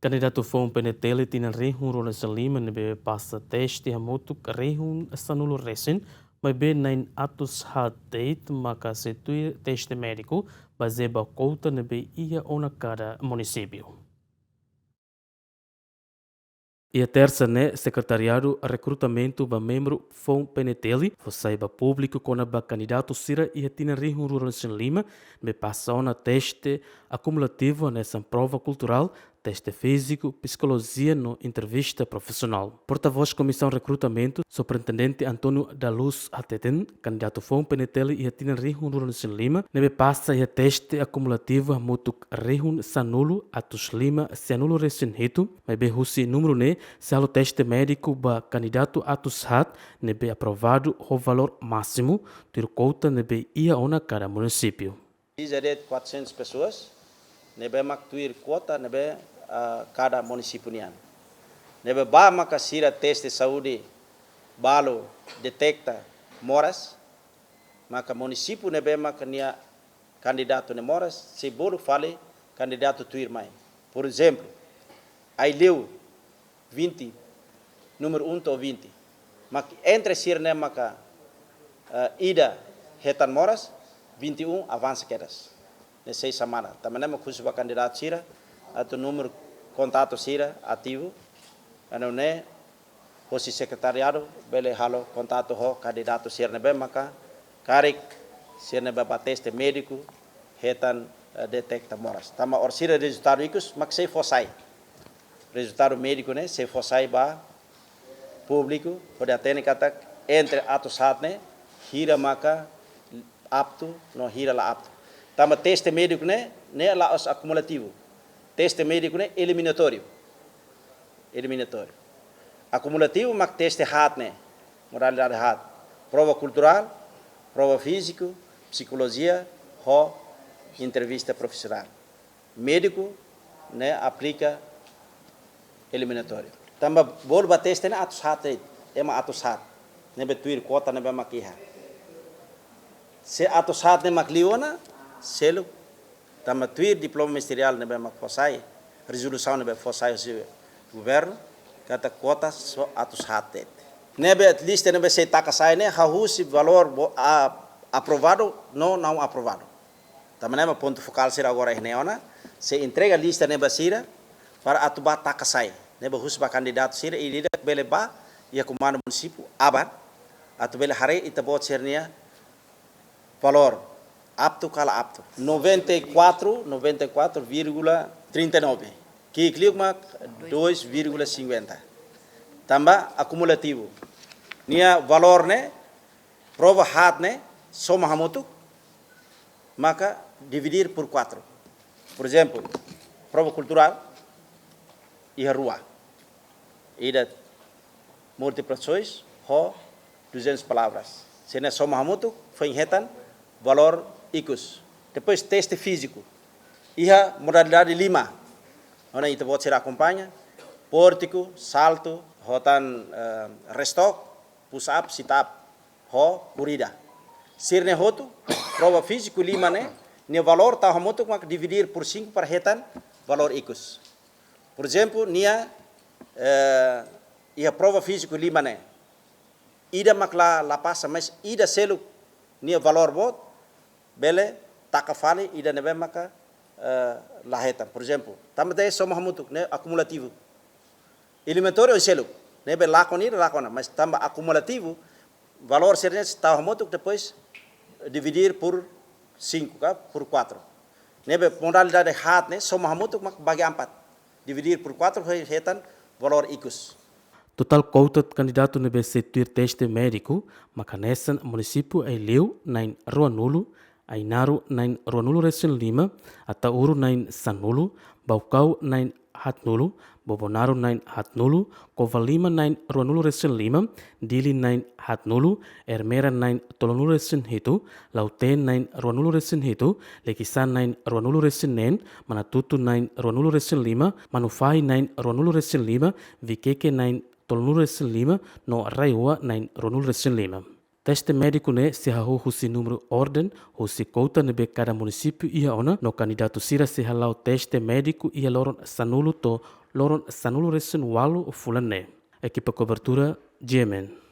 Candidato foi PNTL tinha rehun Lima nebe passa teste hamutuk rehun sanulo recen, mas bem nain atos hadeit maka setui teste médico baseba kouta nebe ia ona cada município. E a terça, né, secretariado recrutamento ba membro foi PNTL, foi ba público com a candidato Sira e tinha rihun Lima, me passou na teste acumulativo nessa prova cultural, teste físico, psicologia no entrevista profissional. Porta-voz Comissão Recrutamento, Superintendente Antônio da Luz Ateten, candidato foi PNTL e tinha rihun Lima, me passa e teste acumulativo mutuk rihun sanulo atus Lima sanulo resinhito, me be husi número ne se o teste médico ba candidato atus hat nebe aprovado o valor máximo ter conta nebe ia ona cada município. Dizer 400 pessoas nebe maktuir quota nebe cada município nian. Nebe ba makasira teste saúde balo detecta moras maka município nebe makania candidato ne moras se bolo fale candidato tuir mai. Por exemplo, aí leu 20, número 1 ou 20. Mas entre sirne maka ida hetan moras, 21 avança quedas. Nessa semana. Também não custa para candidato sira, atau número contato sira ativo. Ano ne, hosi secretariado, bele halo contato ho candidato sirne bem maka, karik sirne bem teste médico, hetan detecta moras. Tama or sira resultado ikus, mak sei fosai. Resultado médico, né? Se for saiba público, pode até kata entre atos hatne, hira maka apto, não hira lá apto. Tama teste médico, né? Né lá os acumulativo. Teste médico, né? Eliminatório. Eliminatório. Acumulativo, mak teste hatne, moralidade hat. Prova cultural, prova físico, psicologia, ho entrevista profissional. Médico, né? Aplica eliminatório. Tamba bol bateste na atos hat ema atos hat. Nebe tuir kota nebe makiha. Se atos hat ne makliona selo tamba tuir diploma ministerial nebe makfosai, resolução nebe fosai o governo kata kota so atos hat. Nebe at least nebe se takasai ne hahusi valor aprovado não aprovado. Tamba nebe ponto focal será agora neona se entrega lista nebe sira para atubar takasai. Neba husba candidato sira e lida bele ba ia comando município aban atu bele hare itabot sernia valor apto kala apto 94,39 que clima 2,50 tamba acumulativo nia valor ne prova hat ne soma hamutu maka dividir por 4 por exemplo prova cultural e rua ida multiplicações ho 200 palavras se não soma hamutu foi retan valor icus depois teste físico iha modalidade 5 ona itu pode ser acompanha pórtico salto hotan restock push up sit up ho corrida sirne hotu prova físico 5 ne valor ta hamutu mak dividir por 5 para retan valor icus. Por exemplo, nia ia prova físico 5 né. Ida makla la passa, mas ida selo nia valor bot, bele takafale ida nebe maka laheta. Por exemplo, tamade soma hamutuk né acumulativo. Eliminatório selo, nebe lakona, mas tamba acumulativo valor sernes ta hamutuk depois dividir por 5, por 4. Nebe modalidade hat né soma hamutuk mak bagi 4. Dividir por 4 retan valor icus. Total cota candidato nebe setuir teste médico, macanesan município ai leu nain Ruanulo, Ainaru nain Ruanulo Recen Lima, Atauru nain Sanulu, Baucau nain Hatnulu, Bobonaro nain Hatnulu, Covalima nain Ruanulo Recen Lima, Dili nain Hatnulu, Ermera nain Tolonulo Recen Hitu, Lauten nain Ruanulo Recen Hitu, Lekisan nain Ruanulo Recen Nen, Manatutu nain Ruanulo Recen Lima, Manufai nain Ruanulo Recen Lima, Vikeke nain Tolonulo Recen Lima, no Raiua nain Ruanulo Recen Lima. Teste médico ne se haho husi número ordem, husi kouta nebe cada município ia ona, no candidato sira se halau teste médico ia loron sanulu to, loron sanulu resen walu o fulane. Equipa cobertura, GMN.